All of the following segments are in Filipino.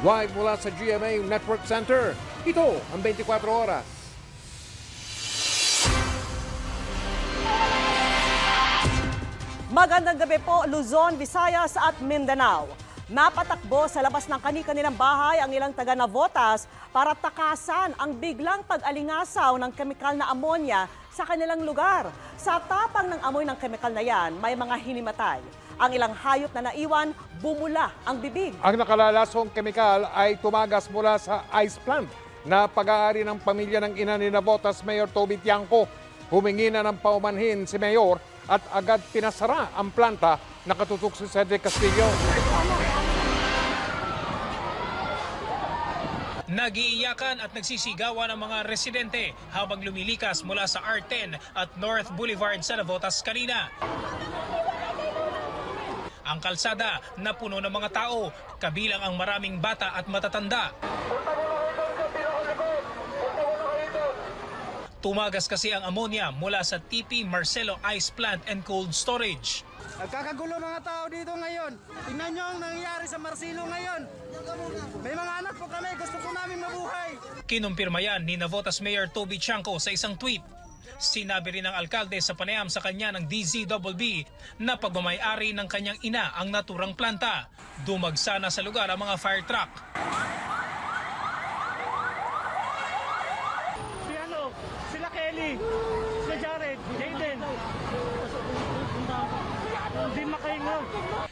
Live mula sa GMA Network Center, ito ang 24 Oras. Magandang gabi po, Luzon, Visayas at Mindanao. Napatakbo sa labas ng kani-kanilang bahay ang ilang taga-Navotas para takasan ang biglang pag-alingasaw ng kemikal na ammonia sa kanilang lugar. Sa tapang ng amoy ng kemikal na yan, may mga hinimatay. Ang ilang hayop na naiwan, bumula ang bibig. Ang nakalalasong kemikal ay tumagas mula sa ice plant na pag-aari ng pamilya ng ina ni Navotas Mayor Toby Tiangco. Humingi na ng paumanhin si Mayor at agad pinasara ang planta na katutok si Cedric Castillo. Nagiiyakan at nagsisigawan ang mga residente habang lumilikas mula sa R10 at North Boulevard sa Navotas kanina. Ang kalsada na puno ng mga tao, kabilang ang maraming bata at matatanda. Tumagas kasi ang ammonia mula sa TP Marcelo Ice Plant and Cold Storage. Nagkakagulo mga tao dito ngayon. Tingnan nyo ang nangyayari sa Marcelo ngayon. May mga anak po kami, gusto po namin mabuhay. Kinumpirma yan ni Navotas Mayor Toby Tiangco sa isang tweet. Sinabi rin ng alkalde sa panayam sa kanya ng DZBB na pagmamay-ari ng kanyang ina ang naturang planta. Dumagsa na sa lugar ang mga fire truck. Sila Kelly, sila Jared, Jaden. Hindi makahinga.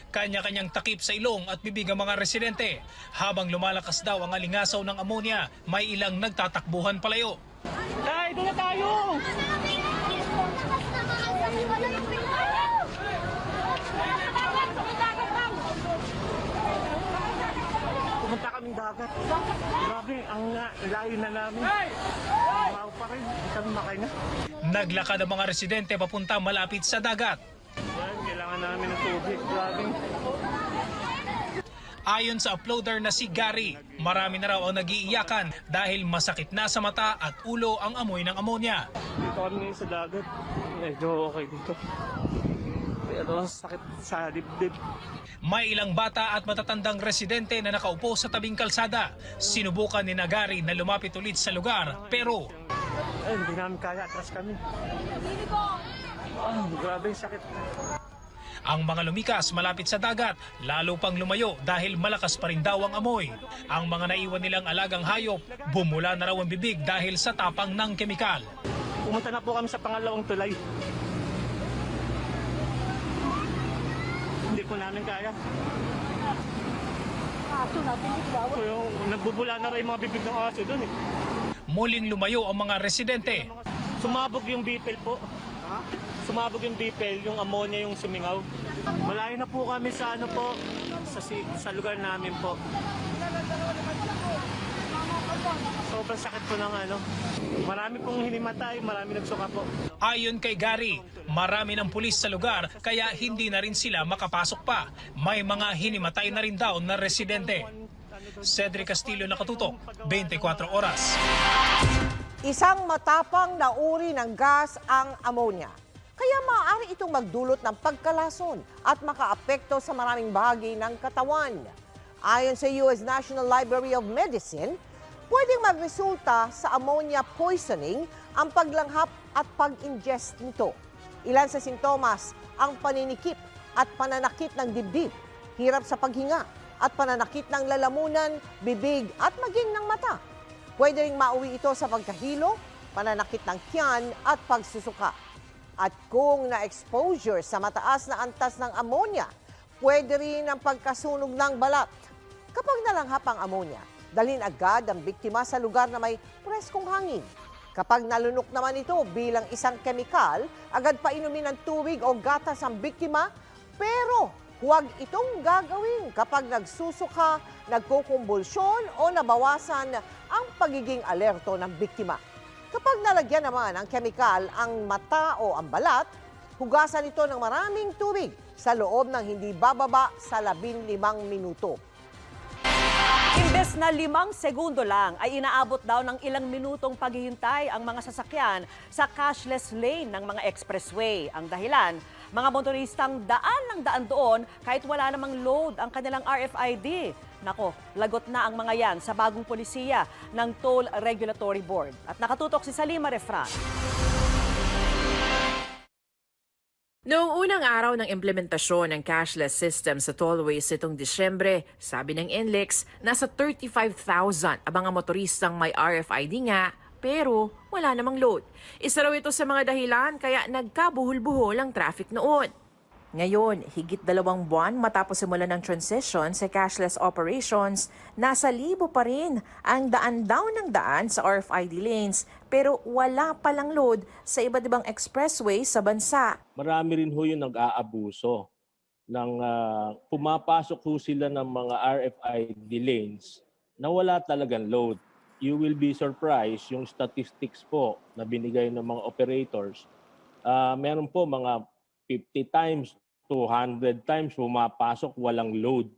Kanya-kanyang takip sa ilong at bibig ang mga residente. Habang lumalakas daw ang alingasaw ng ammonia, may ilang nagtatakbuhan palayo. Tay, doon na tayo! Pumunta kaming dagat. Grabe, ang layo na namin. Mau pa rin, hindi kami makahinga. Naglakad ang mga residente papunta malapit sa dagat. Yan, kailangan namin ng tubig. Grabe. Ayon sa uploader na si Gary, marami na raw ang nagiiyakan dahil masakit na sa mata at ulo ang amoy ng ammonia. Dito kami ngayon sa dagat. Medyo okay dito. Pero sakit sa dibdib. May ilang bata at matatandang residente na nakaupo sa tabing kalsada. Sinubukan ni Gary na lumapit ulit sa lugar pero Ay, hindi namin kaya. Atras kami. Grabe, sakit. ang mga lumikas malapit sa dagat lalo pang lumayo dahil malakas pa rin daw ang amoy. Ang mga naiwan nilang alagang hayop, bumula na raw ang bibig dahil sa tapang ng kemikal. Pumunta na po kami sa pangalawang tulay. Hindi po namin kaya. So, yung nagbubula na rin yung mga bibig ng aso doon eh. Muling lumayo ang mga residente. Sumabog yung bipel po. Sumabog yung bipel, yung ammonia yung sumingaw. Malayo na po kami sa ano po, sa lugar namin po. Sobrang sakit po ng ano. Marami pong hinimatay, marami nagsuka po. Ayon kay Gary, marami ng pulis sa lugar kaya hindi na rin sila makapasok pa. May mga hinimatay na rin daw na residente. Cedric Castillo, nakatutok, 24 Oras. Isang matapang na uri ng gas ang ammonia. Kaya maaari itong magdulot ng pagkalason at makaapekto sa maraming bahagi ng katawan. Ayon sa US National Library of Medicine, pwedeng magresulta sa ammonia poisoning ang paglanghap at pag-ingest nito. Ilan sa sintomas ang paninikip at pananakit ng dibdib, hirap sa paghinga at pananakit ng lalamunan, bibig at maging ng mata. Pwede ring mauwi ito sa pagkahilo, pananakit ng tiyan at pagsusuka. At kung na-exposure sa mataas na antas ng ammonia, pwede rin ang pagkasunog ng balat. Kapag nalanghap ang ammonia, dalhin agad ang biktima sa lugar na may preskong hangin. Kapag nalunok naman ito bilang isang kemikal, agad painumin ng tubig o gatas ang biktima, pero huwag itong gagawin kapag nagsusuka, nagkukumbulsyon o nabawasan ang pagiging alerto ng biktima. Kapag nalagyan naman ng kemikal ang mata o ang balat, hugasan ito ng maraming tubig sa loob ng hindi bababa sa 15 minuto. Imbes na 5 segundo lang ay inaabot daw ng ilang minutong paghihintay ang mga sasakyan sa cashless lane ng mga expressway. Ang dahilan, mga motoristang daan ng daan doon kahit wala namang load ang kanilang RFID. Nako, lagot na ang mga yan sa bagong polisiya ng Toll Regulatory Board. At nakatutok si Salima Refran. Noong unang araw ng implementasyon ng cashless system sa tollways itong Disyembre, sabi ng NLEX, nasa 35,000 ang mga motoristang may RFID nga, pero wala namang load. Isa raw ito sa mga dahilan kaya nagkabuhol-buhol ang traffic noon. Ngayon, higit 2 buwan matapos simulan ng transition sa cashless operations, nasa libo pa rin ang daan daw ng daan sa RFID lanes pero wala palang load sa iba't ibang expressway sa bansa. Marami rin ho yung nag-aabuso ng pumapasok ho sila ng mga RFID lanes na wala talagang load. You will be surprised yung statistics po na binigay ng mga operators. Meron po mga 50 times, 200 times pumapasok, walang load.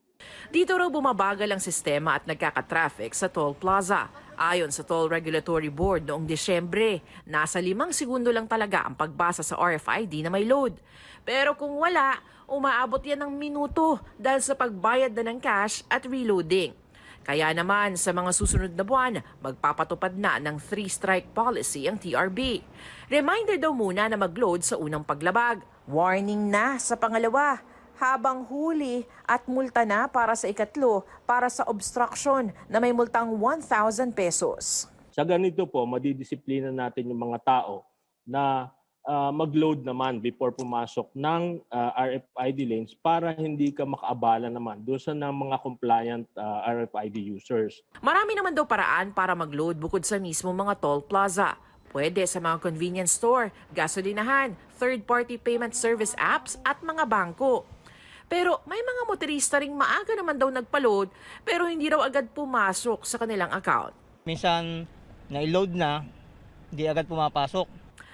Dito raw bumabagal ang sistema at nagkaka-traffic sa toll plaza. Ayon sa Toll Regulatory Board noong Disyembre, nasa 5 segundo lang talaga ang pagbasa sa RFID na may load. Pero kung wala, umaabot yan ng minuto dahil sa pagbayad na ng cash at reloading. Kaya naman sa mga susunod na buwan, magpapatupad na ng 3-strike policy ang TRB. Reminder daw muna na mag-load sa unang paglabag. Warning na sa pangalawa, habang huli at multa na para sa ikatlo para sa obstruction na may multang 1,000 pesos. Sa ganito po, madidisiplina natin yung mga tao na mag-load naman before pumasok ng RFID lanes para hindi ka makaabala naman doon sa mga compliant RFID users. Marami naman daw paraan para mag-load bukod sa mismo mga toll plaza. Pwede sa mga convenience store, gasolinahan, third-party payment service apps at mga bangko. Pero may mga motorista ring maaga naman daw nagpa-load pero hindi raw agad pumasok sa kanilang account. Minsan na-load na, hindi agad pumapasok.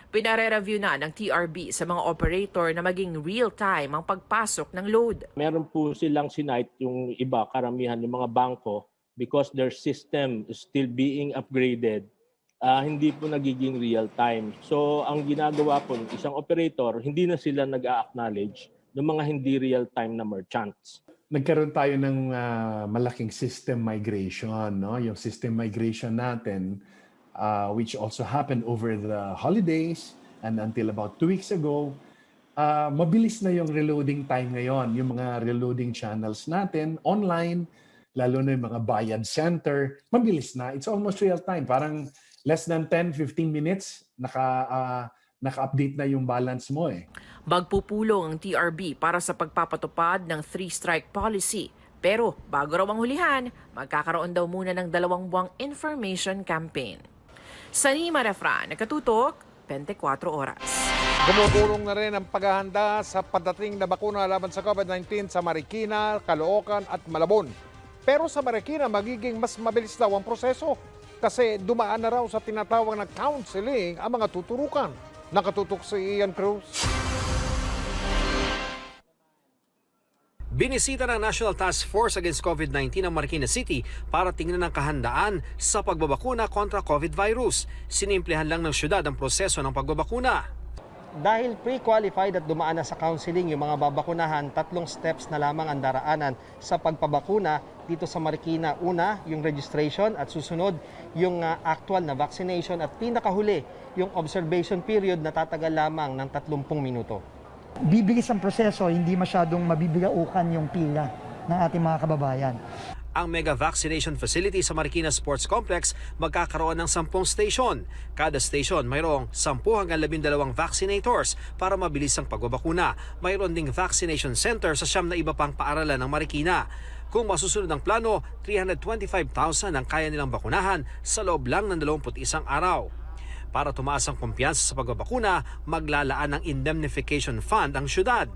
Pinare-review na ng TRB sa mga operator na maging real-time ang pagpasok ng load. Meron po silang sinight yung iba, karamihan yung mga bangko because their system is still being upgraded. Hindi po nagiging real-time. So ang ginagawa po ng isang operator, hindi na sila nag-a-acknowledge ng mga hindi real-time na merchants. Nagkaroon tayo ng malaking system migration, no? Yung system migration natin, which also happened over the holidays and until about 2 weeks ago, mabilis na yung reloading time ngayon. Yung mga reloading channels natin online, lalo na yung mga bayad center, mabilis na. It's almost real time. Parang less than 10-15 minutes, naka-update na yung balance mo eh. Magpupulong ang TRB para sa pagpapatupad ng 3-strike policy. Pero bago raw ang hulihan, magkakaroon daw muna ng 2 buwang information campaign. Salima Refran, nakatutok, 24 oras. Gumugulong na rin ang paghahanda sa pagdating na bakuna laban sa COVID-19 sa Marikina, Caloocan at Malabon. Pero sa Marikina, magiging mas mabilis daw ang proseso kasi dumaan na raw sa tinatawag na counseling ang mga tuturukan. Nakatutok si Ian Cruz. Binisita ng National Task Force Against COVID-19 ang Marikina City para tingnan ang kahandaan sa pagbabakuna kontra COVID virus. Sinimplihan lang ng syudad ang proseso ng pagbabakuna. Dahil pre-qualified at dumaan na sa counseling yung mga babakunahan, 3 steps na lamang ang daraanan sa pagpabakuna dito sa Marikina. Una, yung registration at susunod yung actual na vaccination at pinakahuli yung observation period na tatagal lamang ng 30 minuto. Bibilis ang proseso, hindi masyadong mabibigaukan yung pila ng ating mga kababayan. Ang mega vaccination facility sa Marikina Sports Complex magkakaroon ng 10 station. Kada station mayroong 10 hanggang 12 vaccinators para mabilis ang pagbabakuna. Mayroon ding vaccination center sa 9 na iba pang paaralan ng Marikina. Kung masusunod ang plano, 325,000 ang kaya nilang bakunahan sa loob lang ng 21 araw. Para tumaas ang kumpiyansa sa pagbabakuna, maglalaan ng indemnification fund ang syudad.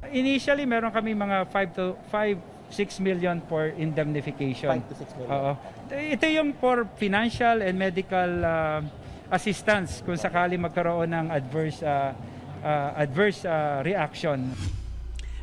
Initially, meron kami mga 5-6 million for indemnification. 5 to 6 million. Oo. Ito yung for financial and medical assistance kung sakali magkaroon ng adverse reaction.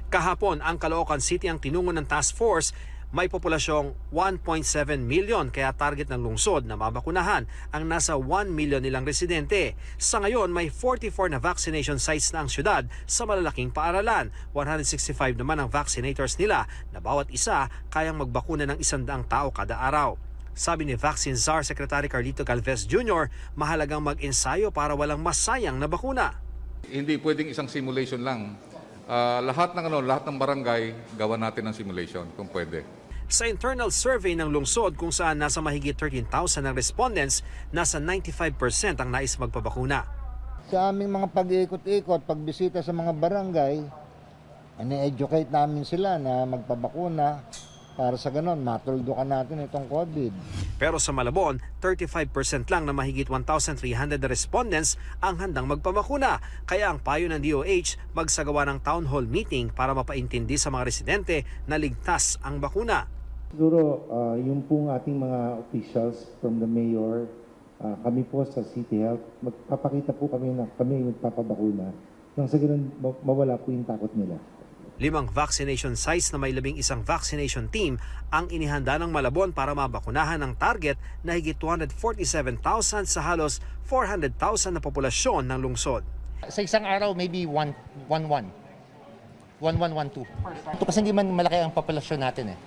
Kahapon, ang Caloocan City ang tinungo ng task force May populasyong 1.7 million kaya target ng lungsod na mabakunahan ang nasa 1 million nilang residente. Sa ngayon, may 44 na vaccination sites na ang syudad sa malalaking paaralan. 165 naman ang vaccinators nila na bawat isa kayang magbakuna ng 100 tao kada araw. Sabi ni Vaccine Czar Secretary Carlito Galvez Jr., mahalagang mag-ensayo para walang masayang na bakuna. Hindi pwedeng isang simulation lang. Lahat ng barangay, gawa natin ng simulation kung pwede. Sa internal survey ng lungsod kung saan nasa mahigit 13,000 ng respondents, nasa 95% ang nais magpabakuna. Sa aming mga pag-iikot-ikot, pagbisita sa mga barangay, ini-educate namin sila na magpabakuna para sa ganon, matuldukan natin itong COVID. Pero sa Malabon, 35% lang na mahigit 1,300 na respondents ang handang magpabakuna. Kaya ang payo ng DOH, magsagawa ng town hall meeting para mapaintindi sa mga residente na ligtas ang bakuna. Siguro yung pong ating mga officials from the mayor, kami po sa City Health, magpapakita po kami na kami magpapabakuna nang sa ganun mawala po yung takot nila. 5 vaccination sites na may 11 vaccination team ang inihanda ng Malabon para mabakunahan ng target na higit 247,000 sa halos 400,000 na populasyon ng lungsod. Sa isang araw, maybe 1-1. 1-1-1-2. Ito kasi hindi man malaki ang populasyon natin eh.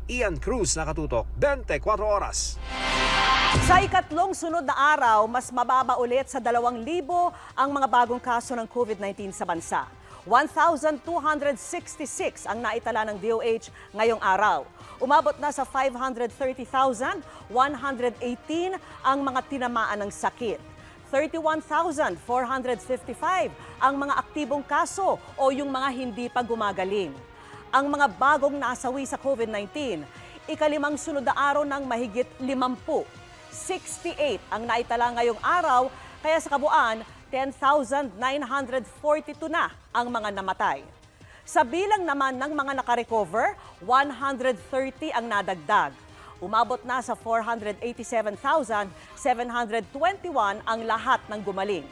Ian Cruz, Nakatutok, 24 Oras. Sa ikatlong sunod na araw, mas mababa ulit sa 2,000 ang mga bagong kaso ng COVID-19 sa bansa. 1,266 ang naitala ng DOH ngayong araw. Umabot na sa 530,118 ang mga tinamaan ng sakit. 31,455 ang mga aktibong kaso o yung mga hindi pa gumagaling. Ang mga bagong nasawi sa COVID-19, ikalimang sunod na araw ng mahigit 50. 68 ang naitala ngayong araw, kaya sa kabuuan, 10,942 na ang mga namatay. Sa bilang naman ng mga nakarecover, 130 ang nadagdag. Umabot na sa 487,721 ang lahat ng gumaling.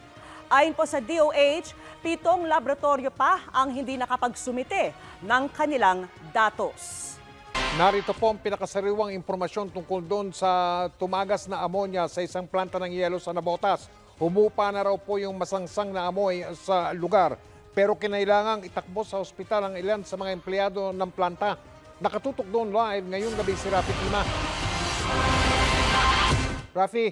Ayon po sa DOH, 7 laboratorio pa ang hindi nakapagsumite ng kanilang datos. Narito po ang pinakasariwang impormasyon tungkol doon sa tumagas na amonya sa isang planta ng yelo sa Navotas. Humupa na raw po yung masangsang na amoy sa lugar, pero kinailangang itakbo sa ospital ang ilan sa mga empleyado ng planta. Nakatutok doon live ngayong gabi si Rafi Klima. Rafi.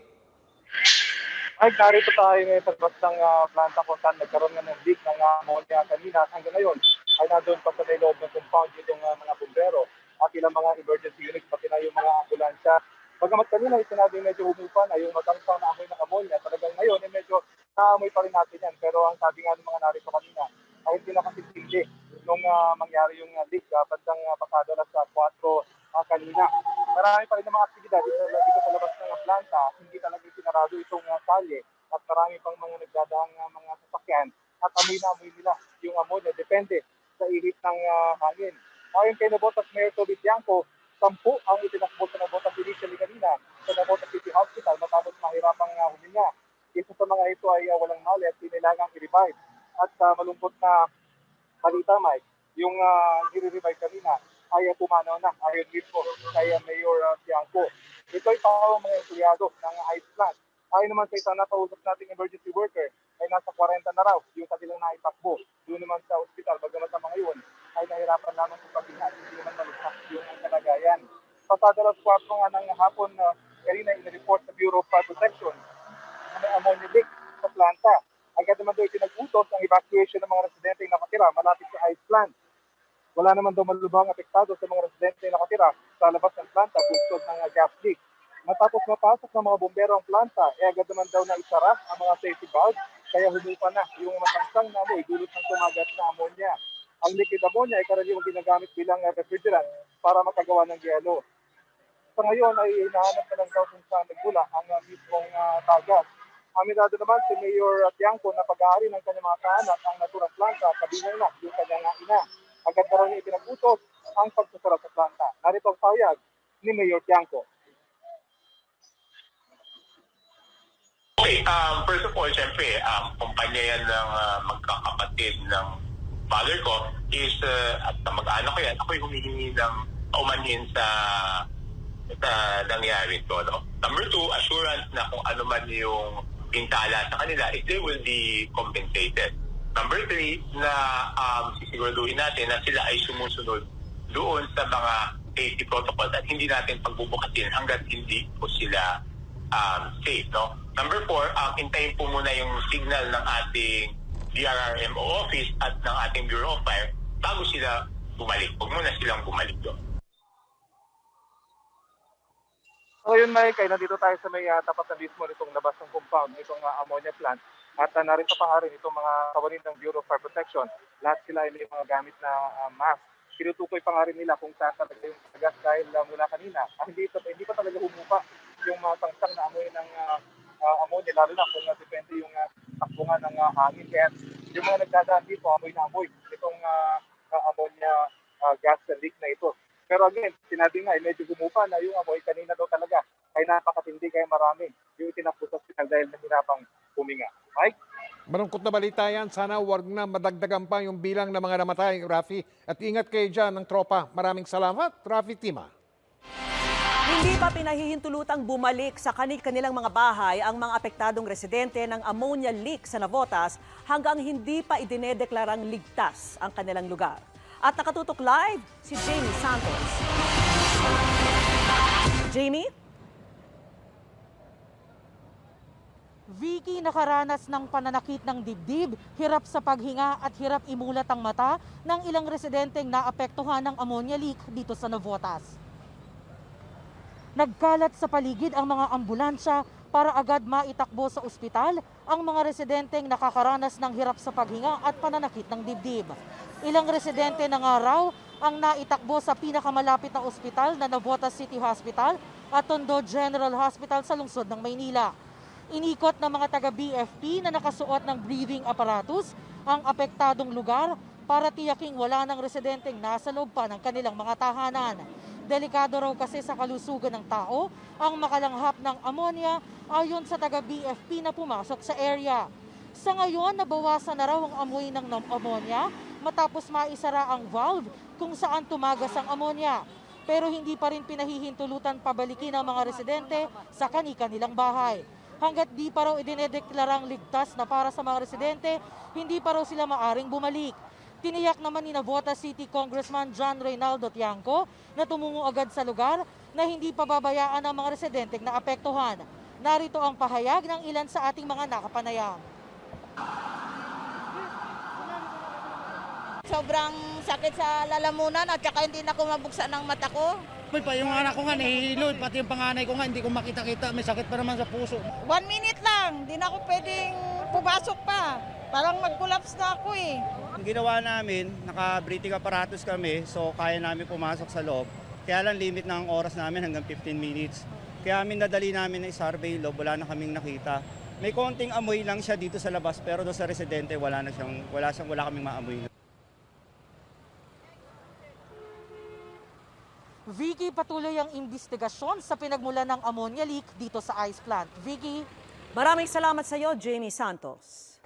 Ay, narito tayo ngayon sa labas ng planta kung saan nagkaroon nga ng leak ng ammonia kanina. Hanggang ngayon ay nandun pa sa loob ng compound itong mga bumbero at ilang mga emergency units, pati na yung mga ambulansya. Bagamat kanina ay sinabi medyo humupan ay yung matangsang na amoy ng ammonia. Talagang ngayon ay medyo naamoy pa rin natin yan. Pero ang sabi nga ng mga narito kanina ay hindi nakasintindi nung mangyari yung leak bandang pasado na sa 4 kanina. Marami pa rin ng mga aktibidad dito sa labas ng planta. Hindi talaga sinarado itong kalye at marami pang mga nagdadaang mga sasakyan at amoy na amoy nila yung ammonia. Depende sa ihip ng hangin. Ayon kay Navotas Mayor Toby Tiangco, 10 ang itinakbo sa Navotas initially kanina sa Navotas City Hospital matapos mahirapang huminga. Isa sa mga ito ay walang mali at kailangang i-revive. At malungkot na balita, Mike, yung i-revive kanina ay pumanaw na ayon mismo kay Mayor Tiangco. Ito ay pawang mga empleyado ng ice plant. Ayon naman sa isang nakausap nating emergency worker ay nasa 40 na raw yung kanilang naitakbo. Doon naman sa ospital, bagamat sa mga yun ay nahirapan naman sa paghinga. Hindi naman maluksak yung kalagayan. Pasada alas 4 nga ng hapon, kanina in-report sa Bureau of Fire Protection na may ammonia leak sa planta. Agad naman doon pinag-utos ang evacuation ng mga residente na nakatira malapit sa ice plant. Wala naman daw malubhang apektado sa mga residente na nakatira sa labas ng planta bunsod ng gas leak. Matapos mapasok ng mga bombero ang planta, agad naman daw na isara ang mga safety valve, kaya humupa na yung masangsang na amoy dulot ng tumagas na ammonia. Ang liquid ammonia ay karaniwang ginagamit bilang refrigerant para makagawa ng yelo. Sa ngayon ay hinahanap na lang daw kung saan nagmula ang mismong tagas. Aminado naman si Mayor Tiangco na pag-aari ng kanyang mga kaanak ang naturang planta, kabilang na yung kanyang ina. Agad na rin ipinag-utos ang pagsusara sa planta. Narito ang payag ni Mayor Tiangco. Okay, first of all, siyempre, kumpanya yan ng magkakapatid ng father ko is, at mag-anak ko yan, ako'y humihingi ng paumanhin sa nangyari ito. No? Number 2, assurance na kung ano man yung pinsala sa kanila, they will be compensated. Number 3, na sisiguraduhin natin na sila ay sumusunod doon sa mga safety protocols at hindi natin pagbubukasin hanggat hindi po sila safe. No? Number 4, hintayin po muna yung signal ng ating DRRMO office at ng ating Bureau of Fire bago sila bumalik. Huwag muna silang bumalik doon. So yun Mike, ay nandito tayo sa may tapat na mismo nitong labas ng compound, nitong ammonia plant. At narito pa rin itong mga kawanin ng Bureau of Fire Protection. Lahat sila ay may mga gamit na mask. Tinutukoy pa nga rin nila kung saan talaga yung gas dahil mula kanina. Hindi pa talaga humupa yung mga tangsang na amoy ng ammonia, lalo na kung depende yung takbungan ng hangin. Kaya yung mga nagdadaan dito, amoy na amoy itong ammonia gas leak na ito. Pero again, sinabi nga, medyo humupa na yung amoy kanina daw talaga. Ay napakatindi kaya marami yung itinakbo sa ospital dahil nahirapang huminga. Mike? Malungkot na balita yan. Sana wag na madagdagan pa yung bilang ng mga namatay, Rafi. At ingat kayo dyan ng tropa. Maraming salamat, Rafi Tima. Hindi pa pinahihintulutang bumalik sa kanilang mga bahay ang mga apektadong residente ng ammonia leak sa Navotas hanggang hindi pa idinedeklarang ligtas ang kanilang lugar. At nakatutok live si Jamie Santos. Jamie? Vicky nakaranas ng pananakit ng dibdib, hirap sa paghinga at hirap imulat ang mata ng ilang residenteng naapektuhan ng ammonia leak dito sa Navotas. Nagkalat sa paligid ang mga ambulansya para agad maitakbo sa ospital ang mga residenteng nakakaranas ng hirap sa paghinga at pananakit ng dibdib. Ilang residente na nga raw ang naitakbo sa pinakamalapit na ospital na Navotas City Hospital at Tondo General Hospital sa lungsod ng Maynila. Inikot ng mga taga-BFP na nakasuot ng breathing apparatus ang apektadong lugar para tiyaking wala ng residenteng nasa loob pa ng kanilang mga tahanan. Delikado raw kasi sa kalusugan ng tao ang makalanghap ng ammonia ayon sa taga-BFP na pumasok sa area. Sa ngayon, nabawasan na raw ang amoy ng ammonia matapos maisara ang valve kung saan tumagas ang ammonia. Pero hindi pa rin pinahihintulutan pabalikin ang mga residente sa kani-kanilang bahay. Hanggat di pa raw idinedeklarang ligtas na para sa mga residente, hindi pa raw sila maaring bumalik. Tiniyak naman ni Navotas City Congressman John Reynaldo Tiangco na tumungo agad sa lugar na hindi pababayaan ang mga residenteng naapektuhan. Narito ang pahayag ng ilan sa ating mga nakapanayam. Sobrang sakit sa lalamunan at saka hindi na ako mabuksan ng mata ko. Yung anak ko nga nahihilo, pati yung panganay ko nga hindi ko makita-kita, may sakit pa naman sa puso. 1 minute lang, hindi na ako pwedeng pumasok pa. Parang mag-collapse na ako eh. Ang ginawa namin, naka-breathing apparatus kami, so kaya namin pumasok sa loob. Kaya lang limit na ang oras namin hanggang 15 minutes. Kaya nadali namin na i-survey loob, wala na kaming nakita. May konting amoy lang siya dito sa labas, pero doon sa residente wala kaming maamoy. Vicky, patuloy ang investigasyon sa pinagmulan ng ammonia leak dito sa ice plant. Vicky? Maraming salamat sa iyo, Jamie Santos.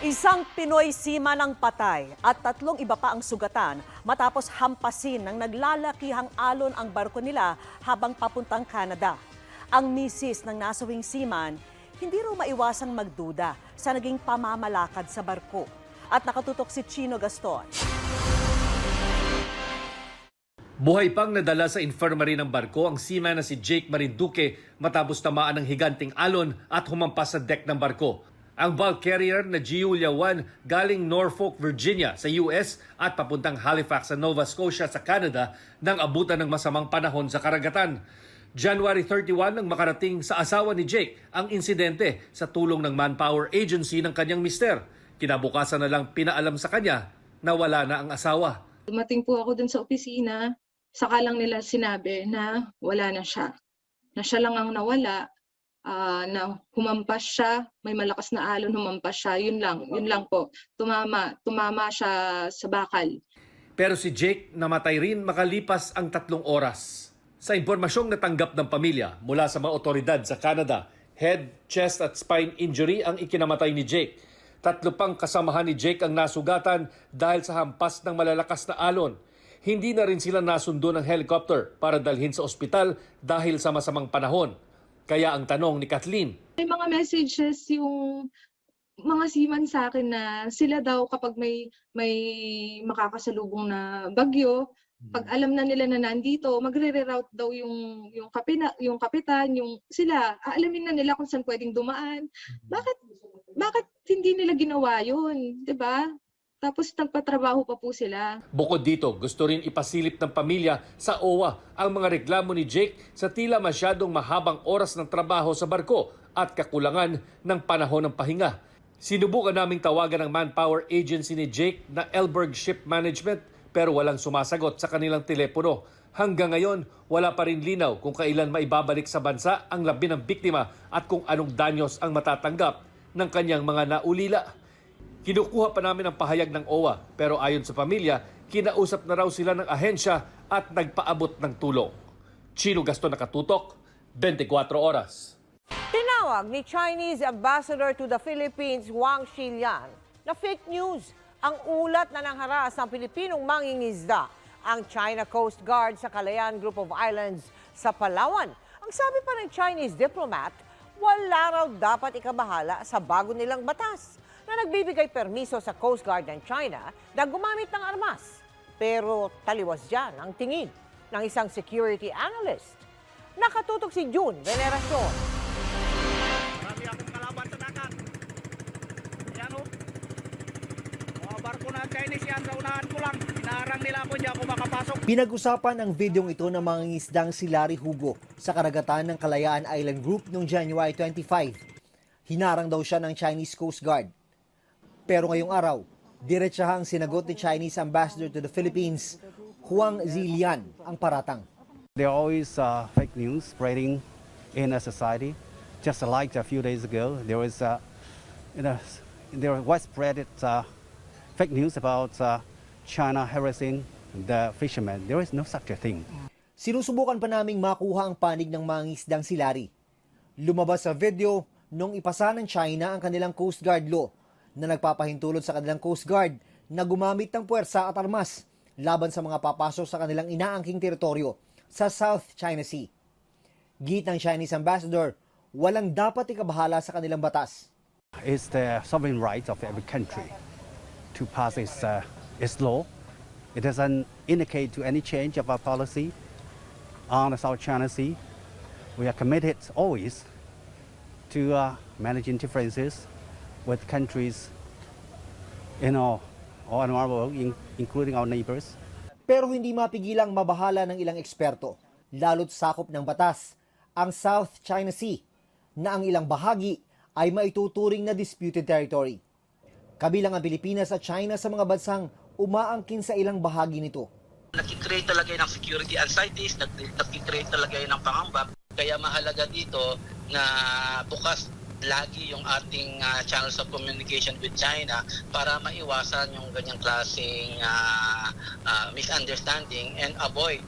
Isang Pinoy seaman ang patay at 3 iba pa ang sugatan matapos hampasin ng naglalakihang alon ang barko nila habang papuntang Canada. Ang misis ng nasawing seaman, hindi raw maiwasang magduda sa naging pamamalakad sa barko. At nakatutok si Chino Gaston. Buhay pang nadala sa infirmary ng barko ang seaman na si Jake Marinduque matapos tamaan ng higanting alon at humampas sa deck ng barko. Ang bulk carrier na Giulia 1 galing Norfolk, Virginia sa US at papuntang Halifax sa Nova Scotia sa Canada nang abutan ng masamang panahon sa karagatan. January 31 nang makarating sa asawa ni Jake ang insidente sa tulong ng manpower agency ng kanyang mister. Kinabukasan na lang pinaalam sa kanya na wala na ang asawa. Dumating po ako dun sa opisina. Saka lang nila sinabi na wala na siya. Na siya lang ang nawala, na humampas siya, may malakas na alon, humampas siya. Yun lang po. Tumama siya sa bakal. Pero si Jake namatay rin makalipas ang 3 oras. Sa impormasyong natanggap ng pamilya mula sa mga otoridad sa Canada, head, chest at spine injury ang ikinamatay ni Jake. 3 pang kasamahan ni Jake ang nasugatan dahil sa hampas ng malalakas na alon. hindi na rin sila nasundo ng helicopter para dalhin sa ospital dahil sa masamang panahon. Kaya ang tanong ni Kathleen, May mga messages yung mga seaman sa akin na sila daw kapag may makakasalubong na bagyo, pag alam na nila na nandito, magre-reroute daw yung kapitan, yung sila, aalamin na nila kung saan pwedeng dumaan. Bakit hindi nila ginawa yun, 'di ba? Tapos nagpatrabaho pa po sila. bukod dito, gusto rin ipasilip ng pamilya sa OWA ang mga reklamo ni Jake sa tila masyadong mahabang oras ng trabaho sa barko at kakulangan ng panahon ng pahinga. Sinubukan naming tawagan ng manpower agency ni Jake na Elberg Ship Management pero walang sumasagot sa kanilang telepono. Hanggang ngayon, wala pa rin linaw kung kailan maibabalik sa bansa ang labi ng biktima at kung anong danyos ang matatanggap ng kanyang mga naulila. Kinukuha pa namin ang pahayag ng OWA pero ayon sa pamilya, kinausap na raw sila ng ahensya at nagpaabot ng tulong. Chino Gaston Nakatutok, 24 Oras. Tinawag ni Chinese Ambassador to the Philippines, Wang Xilian, na fake news ang ulat na nangharas ng Pilipinong mangingisda ang China Coast Guard sa Kalayaan Group of Islands sa Palawan. Ang sabi pa ng Chinese diplomat, wala raw dapat ikabahala sa bago nilang batas na nagbibigay permiso sa Coast Guard ng China na gumamit ng armas. Pero taliwas dyan ang tingin ng isang security analyst. Nakatutok si June Veneracion. Marami akong kalaban sa dagat. Yan o. Mga barko na Chinese yan sa unahan ko lang. Inaarang nila ako, hindi ako makapasok. Pinag-usapan ang videong ito ng mga ngisdang si Larry Hugo sa karagatan ng Kalayaan Island Group noong January 25. Hinarang daw siya ng Chinese Coast Guard. Pero ngayong araw, diretsahang sinagot ni Chinese Ambassador to the Philippines, Huang Zilian, ang paratang. There are always fake news spreading in a society. Just like a few days ago, there was widespread fake news about China harassing the fishermen. There is no such a thing. Sinusubukan pa naming makuha ang panig ng mga ngisdang si Larry. Lumabas sa video nung ipasa ng China ang kanilang Coast Guard law na nagpapahintulot sa kanilang Coast Guard na gumamit ng puwersa at armas laban sa mga papasok sa kanilang inaangking teritoryo sa South China Sea. Git ng Chinese Ambassador, walang dapat ikabahala sa kanilang batas. It's the sovereign right of every country to pass its law. It doesn't indicate to any change of our policy on the South China Sea. We are committed always to managing differences with countries all around our world, including our neighbors. Pero hindi mapigilang mabahala ng ilang eksperto, lalo't sakop ng batas, ang South China Sea, na ang ilang bahagi ay maituturing na disputed territory. Kabilang ang Pilipinas at China sa mga bansang umaangkin sa ilang bahagi nito. Nag-create talaga ng security anxieties, nag-create talaga ng pangamba. Kaya mahalaga dito na bukas lagi yung ating channels of communication with China para maiwasan yung ganyang klaseng misunderstanding and avoid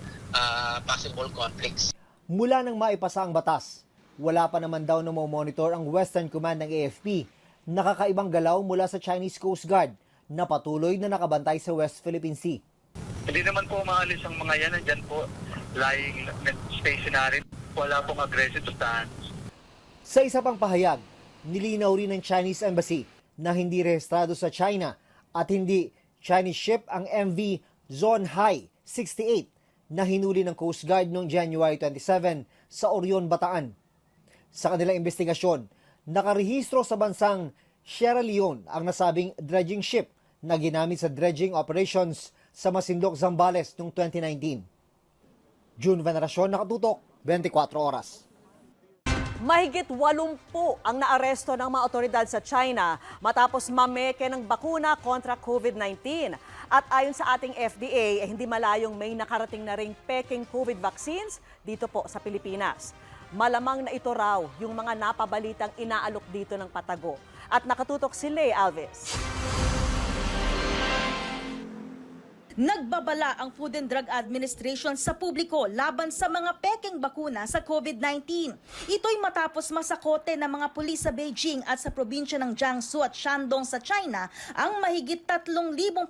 possible conflicts. Mula nang maipasa ang batas, wala pa naman daw na monitor ang Western Command ng AFP, nakakaibang galaw mula sa Chinese Coast Guard na patuloy na nakabantay sa West Philippine Sea. Hindi naman po maalis ang mga yan. Nandyan po, lying stationary. Wala pong aggressive stance. Sa isa pang pahayag, nilinaw rin ng Chinese Embassy na hindi rehistrado sa China at hindi Chinese ship ang MV Zonhai 68 na hinuli ng Coast Guard noong January 27 sa Orion, Bataan. Sa kanilang investigasyon, nakarehistro sa bansang Sierra Leone ang nasabing dredging ship na ginamit sa dredging operations sa Masinloc, Zambales noong 2019. June Veneracion, Nakatutok, 24 Oras. Mahigit 80 ang naaresto ng mga otoridad sa China matapos mameke ng bakuna kontra COVID-19. At ayon sa ating FDA, hindi malayong may nakarating na ring peking COVID vaccines dito po sa Pilipinas. Malamang na ito raw yung mga napabalitang inaalok dito ng patago. At nakatutok si Lay Alves. Nagbabala ang Food and Drug Administration sa publiko laban sa mga pekeng bakuna sa COVID-19. Ito'y matapos masakote ng mga pulis sa Beijing at sa probinsya ng Jiangsu at Shandong sa China ang mahigit 3,000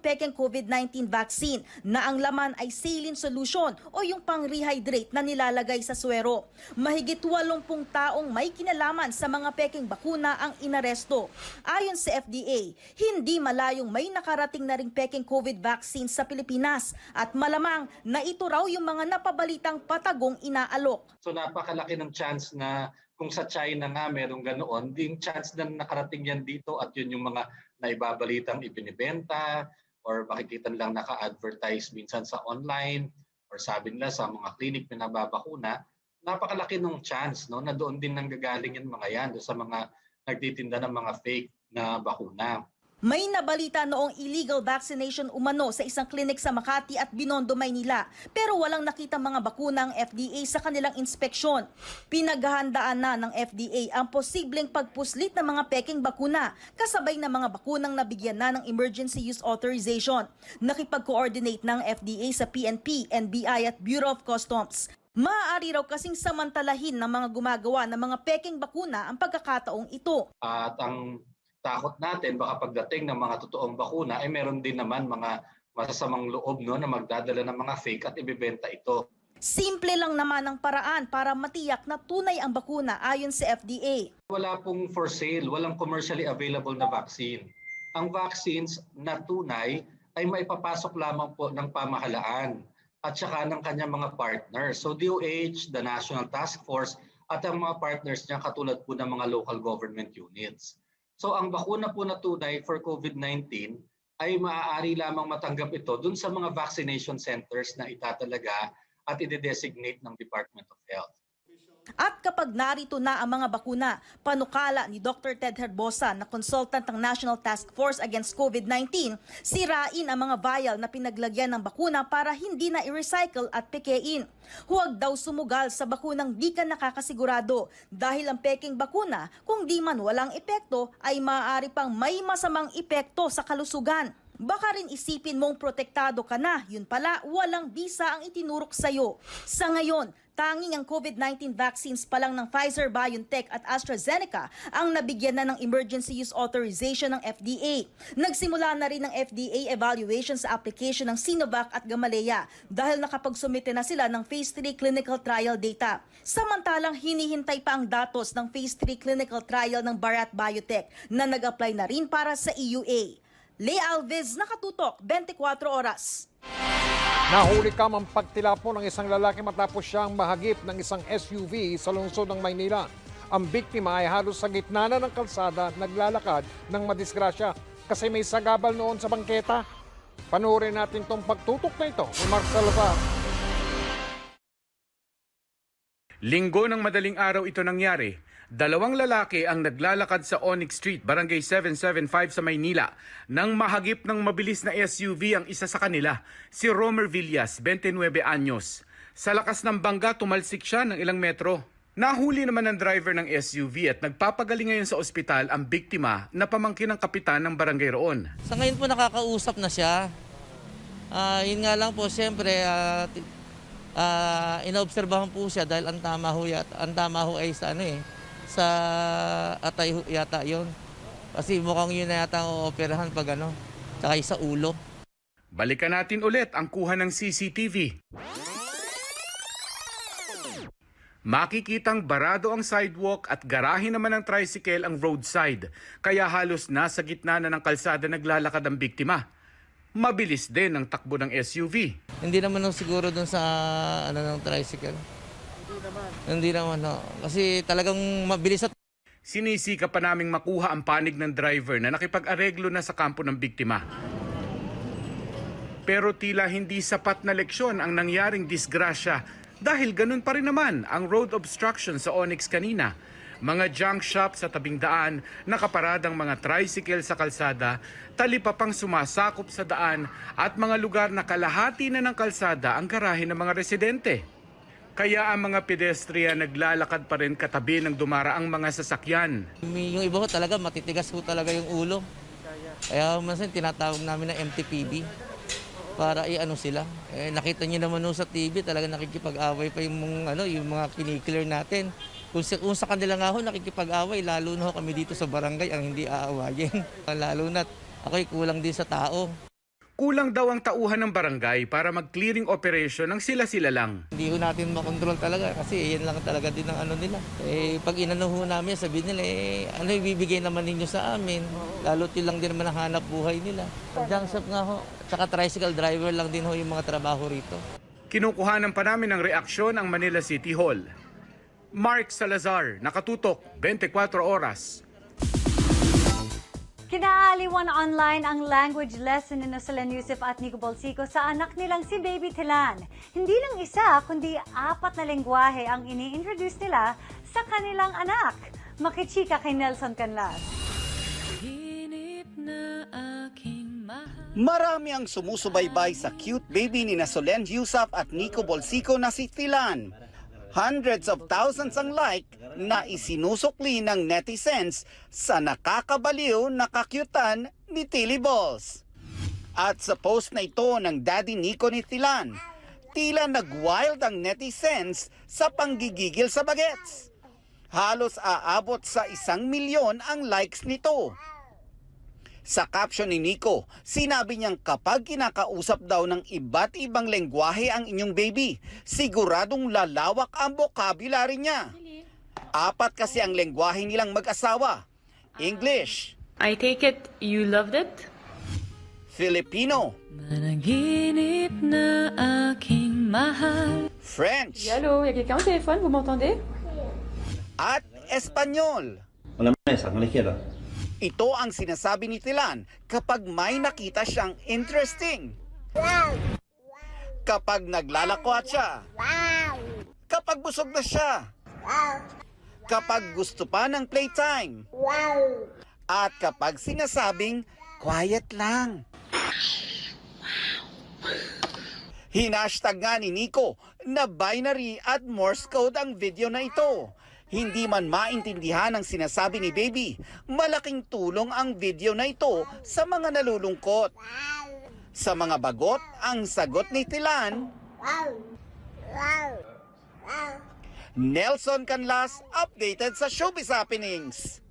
pekeng COVID-19 vaccine na ang laman ay saline solution o yung pang-rehydrate na nilalagay sa suwero. Mahigit 80 taong may kinalaman sa mga pekeng bakuna ang inaresto. Ayon sa FDA, hindi malayong may nakarating na ring pekeng COVID vaccine sa Pilipinas at malamang na ito raw yung mga napabalitang patagong inaalok. So napakalaki ng chance na kung sa China nga merong ganoon, yung chance na nakarating yan dito at yun yung mga naibabalitang ibinibenta or makikita nilang naka-advertise minsan sa online or sabi nila sa mga clinic na nababakuna, napakalaki ng chance no, na doon din nanggagaling yung mga yan doon sa mga nagtitinda ng mga fake na bakuna. May nabalita noong illegal vaccination umano sa isang klinik sa Makati at Binondo, Maynila. Pero walang nakitang mga bakuna ang FDA sa kanilang inspeksyon. Pinaghahandaan na ng FDA ang posibleng pagpuslit ng mga peking bakuna, kasabay ng mga bakunang nabigyan na ng emergency use authorization. Nakipag-coordinate ng FDA sa PNP, NBI at Bureau of Customs. Maaari raw kasing samantalahin ng mga gumagawa ng mga peking bakuna ang pagkakataong ito. At ang takot natin baka pagdating ng mga totoong bakuna ay meron din naman mga masasamang loob no, na magdadala ng mga fake at ibebenta ito. Simple lang naman ang paraan para matiyak na tunay ang bakuna ayon sa FDA. Wala pong for sale, walang commercially available na vaccine. Ang vaccines na tunay ay maipapasok lamang po ng pamahalaan at saka ng kanyang mga partners. So DOH, the National Task Force at ang mga partners niya katulad po ng mga local government units. So ang bakuna po na tunay for COVID-19 ay maaari lamang matanggap ito dun sa mga vaccination centers na itatalaga at ide-designate ng Department of Health. At kapag narito na ang mga bakuna, panukala ni Dr. Ted Herbosa na consultant ng National Task Force Against COVID-19, sirain ang mga vial na pinaglagyan ng bakuna para hindi na i-recycle at pekein. Huwag daw sumugal sa bakunang di ka nakakasigurado dahil ang peking bakuna, kung di man walang epekto, ay maaari pang may masamang epekto sa kalusugan. Baka rin isipin mong protektado ka na, yun pala walang bisa ang itinurok sa'yo. Sa ngayon, tanging ang COVID-19 vaccines pa lang ng Pfizer, BioNTech at AstraZeneca ang nabigyan na ng emergency use authorization ng FDA. Nagsimula na rin ng FDA evaluation sa application ng Sinovac at Gamaleya dahil nakapagsumite na sila ng Phase 3 clinical trial data. Samantalang hinihintay pa ang datos ng Phase 3 clinical trial ng Bharat Biotech na nag-apply na rin para sa EUA. Lea Alves, Nakatutok, 24 Oras. Nahuli ka mang pagtilapon ng isang lalaki matapos siyang mahagip ng isang SUV sa lungsod ng Maynila. Ang biktima ay halos sa gitna na ng kalsada naglalakad ng madisgrasya kasi may sagabal noon sa bangketa. Panoorin natin tong pagtutok na ito ni Mark Salazar. Linggo ng madaling araw ito nangyari. Dalawang lalaki ang naglalakad sa Onyx Street, Barangay 775 sa Maynila nang mahagip ng mabilis na SUV ang isa sa kanila, si Romer Villas, 29 anyos. Sa lakas ng bangga, tumalsik siya ng ilang metro. Nahuli naman ng driver ng SUV at nagpapagaling ngayon sa ospital ang biktima na pamangkin ng kapitan ng barangay roon. Sa ngayon po nakakausap na siya. Yun nga lang po, siyempre, inaobserbahan po siya dahil ang tama ho ay sa sa atay yata yun. Kasi mukhang yun na yata ang operahan pag tsaka sa ulo. Balikan natin ulit ang kuha ng CCTV. Makikitang barado ang sidewalk at garahe naman ng tricycle ang roadside. Kaya halos nasa gitna na ng kalsada naglalakad ang biktima. Mabilis din ang takbo ng SUV. Hindi naman siguro dun sa ng tricycle. Hindi naman, no. Kasi talagang mabilis at... Sinisika pa naming makuha ang panig ng driver na nakipag-areglo na sa kampo ng biktima. Pero tila hindi sapat na leksyon ang nangyaring disgrasya dahil ganun pa rin naman ang road obstruction sa Onyx kanina. Mga junk shop sa tabing daan, nakaparadang mga tricycle sa kalsada, talipa pang sumasakop sa daan at mga lugar na kalahati na ng kalsada ang garahe ng mga residente. Kaya ang mga pedestrian naglalakad pa rin katabi ng dumaraang mga sasakyan. Yung iba ho talaga matitigas ho talaga yung ulo. Kaya minsan tinatawag namin na MTPB. para i-ano sila. Nakita niyo naman sa TV, talaga nakikipag-away pa yung mga kiniklear natin. Kung sa kanila nga ho nakikipag-away, lalo na ho kami dito sa barangay ang hindi aawayin. Lalo na ako'y kulang din sa tao. Kulang daw ang tauhan ng barangay para mag-clearing operation ng sila-sila lang. Hindi ho natin makontrol talaga kasi yan lang talaga din ang ano nila. Pag inano ho namin, sabihin nila, ano ibibigay naman ninyo sa amin? Lalo't yun lang din naman ang hanap buhay nila. Junk shop nga ho, tsaka tricycle driver lang din ho yung mga trabaho rito. Kinukuhanan pa namin ng reaksyon ang Manila City Hall. Mark Salazar, nakatutok, 24 oras. Kinaaliwan online ang language lesson ni Solen Yusuf at Nico Bolsico sa anak nilang si Baby Tilan. Hindi lang isa, kundi 4 na lengguwahe ang ini-introduce nila sa kanilang anak. Makichika kay Nelson Canlas. Marami ang sumusubaybay sa cute baby ni Solen Yusuf at Nico Bolsico na si Tilan. Hundreds of thousands ang like na isinusukli ng netizens sa nakakabaliw na kakyutan ni Tilly Balls. At sa post na ito ng Daddy Nico ni Tilan, tila nag-wild ang netizens sa panggigigil sa bagets. Halos aabot sa 1 milyon ang likes nito. Sa caption ni Nico, sinabi niyang kapag kinakausap daw ng iba't ibang lengguwahe ang inyong baby, siguradong lalawak ang vocabulary niya. 4 kasi ang lengguwahe nilang mag-asawa. English. I take it you loved it? Filipino. Managinip na aking mahal. French. Allô, y a quelqu'un au téléphone, vous m'entendez? At Espanyol. Una mesa, con la izquierda. Ito ang sinasabi ni Tilan kapag may nakita siyang interesting. Kapag naglalakwat siya. Kapag busog na siya. Kapag gusto pa ng playtime. At kapag sinasabing, quiet lang. Hinashtag nga ni Nico na binary at Morse code ang video na ito. Hindi man maintindihan ang sinasabi ni Baby, malaking tulong ang video na ito sa mga nalulungkot. Sa mga bagot, ang sagot ni Tilan, Nelson Canlas, updated sa Showbiz Happenings.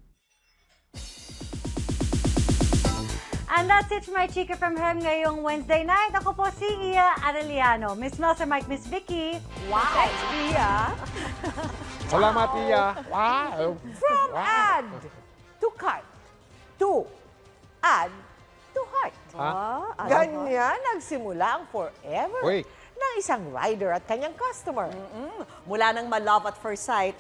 And that's it for my chika from home ngayong Wednesday night. Ako po si Iya Arellano. Miss Melser, Mike, Miss Vicky. Wow! Thanks, Iya. Salamat, Iya. Wow! From add to cart to add to heart. Ganyan nagsimula ang forever ng isang rider at kanyang customer. Mula nang ma-love at first sight,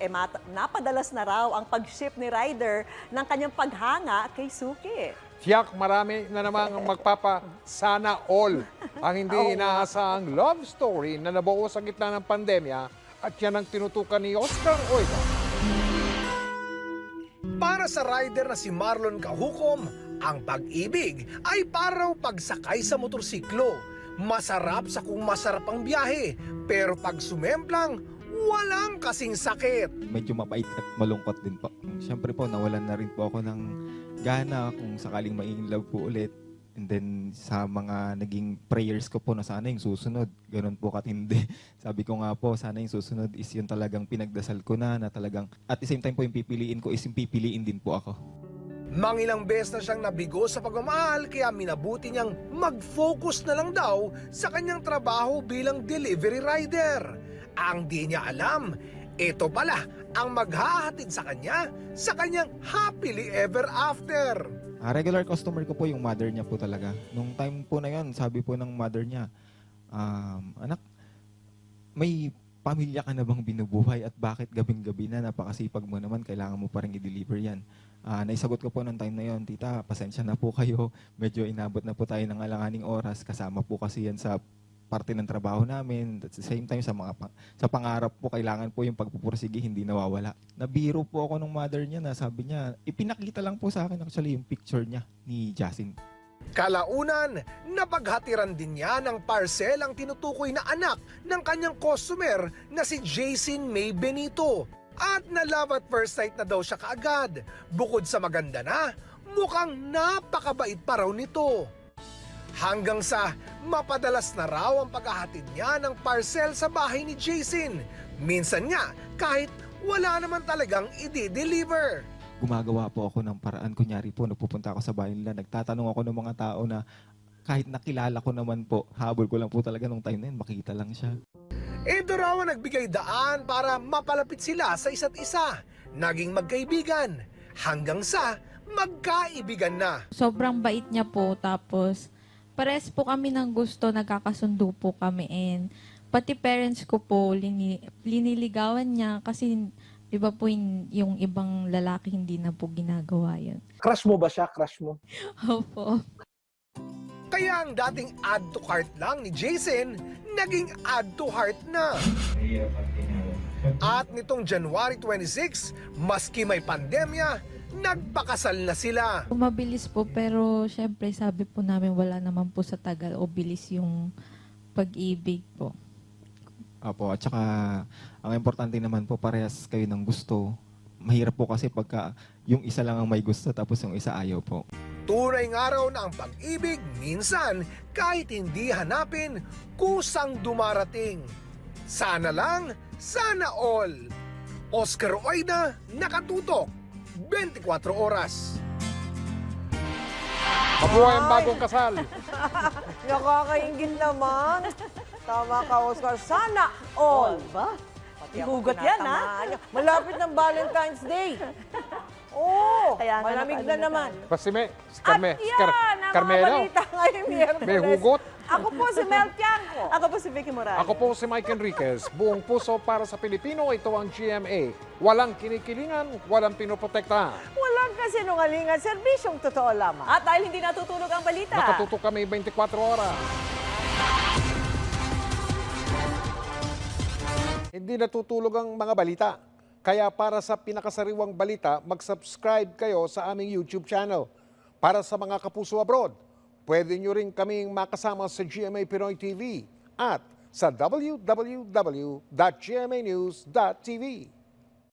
napadalas na raw ang pag-ship ni Ryder ng kanyang paghanga kay Suki. Tiyak marami na namang magpapa-sana all ang hindi inaasahang love story na nabuo sa gitna ng pandemya at yan ang tinutukan ni Oscar Oida. Para sa rider na si Marlon Kahukom, ang pag-ibig ay parang pagsakay sa motorsiklo. Masarap sa kung masarap ang biyahe, pero pag sumemplang, walang kasing sakit. Medyo mapait at malungkot din po. Siyempre po, nawalan na rin po ako ng gana kung sakaling ma-in-love po ulit. And then sa mga naging prayers ko po na sana yung susunod, ganun po katindi. Sabi ko nga po, sana yung susunod is yung talagang pinagdasal ko na talagang at the same time po yung pipiliin ko is yung pipiliin din po ako. Mangilang beses na siyang nabigo sa pagmamahal kaya minabuti niyang mag-focus na lang daw sa kanyang trabaho bilang delivery rider. Ang di niya alam, ito pala ang maghahatid sa kanyang happily ever after. Regular customer ko po yung mother niya po talaga. Nung time po na yun, sabi po ng mother niya, anak, may pamilya ka na bang binubuhay at bakit gabing-gabi na napakasipag mo naman, kailangan mo pa rin i-deliver yan. Naisagot ko po ng time na yon, tita, pasensya na po kayo, medyo inabot na po tayo ng alanganing oras, kasama po kasi yan sa parte ng trabaho namin. At the same time, sa pangarap po, kailangan po yung pagpupursige, hindi nawawala. Nabiro po ako ng mother niya na sabi niya, ipinakita lang po sa akin actually yung picture niya ni Jasin. Kalaunan, napaghatiran din niya ng parcel ang tinutukoy na anak ng kanyang customer na si Jason May Benito. At na love at first sight na daw siya kaagad. Bukod sa maganda na, mukhang napakabait pa raw nito. Hanggang sa mapadalas na raw ang paghahatid niya ng parcel sa bahay ni Jason. Minsan nga kahit wala naman talagang i-deliver. Gumagawa po ako ng paraan. Kunyari po, nagpupunta ako sa bahay nila, nagtatanong ako ng mga tao na kahit nakilala ko naman po, habol ko lang po talaga nung time na yun, makita lang siya. Ito raw ang nagbigay daan para mapalapit sila sa isa't isa. Naging magkaibigan hanggang sa magkaibigan na. Sobrang bait niya po, tapos pares po kami ng gusto, nagkakasundo po kami, and pati parents ko po, liniligawan niya kasi di ba po yung ibang lalaki hindi na po ginagawa yun. Crush mo ba siya? Crush mo? Opo. Kaya ang dating add to cart lang ni Jason, naging add to heart na. At nitong January 26, maski may pandemya, nagpakasal na sila. Mabilis po, pero syempre sabi po namin wala naman po sa tagal o bilis yung pag-ibig po. Apo, at saka ang importante naman po, parehas kayo ng gusto. Mahirap po kasi pagka yung isa lang ang may gusto tapos yung isa ayaw po. Tunay nga raw na ang pag-ibig minsan kahit hindi hanapin, kusang dumarating. Sana lang, sana all. Oscar Oida, Nakatutok, 24 oras. Mabuhay ang bagong kasal. Nakakaingit naman. Tama ka, Oscar. Sana all. Ba? Pati ako Hugot yan, tinatamaan niya. Malapit ng Valentine's Day. Oo, Kaya nga malamig nakaano na na naman. Si Yan, ang mga Carmelo. balita ngayon, Miyerkules. May hugot. Ako po si Mel Tiangco. Ako po si Vicky Morales. Ako po si Mike Enriquez. Buong puso para sa Pilipino, ito ang GMA. Walang kinikilingan, walang pinoprotektahan. Walang kasinungalingan, serbisyong totoo lamang. At dahil hindi natutulog ang balita, Nakatutok kami 24 oras. Hindi natutulog ang mga balita. Kaya para sa pinakasariwang balita, mag-subscribe kayo sa aming YouTube channel. Para sa mga kapuso abroad, pwede nyo rin kaming makasama sa GMA Pinoy TV at sa www.gmanews.tv.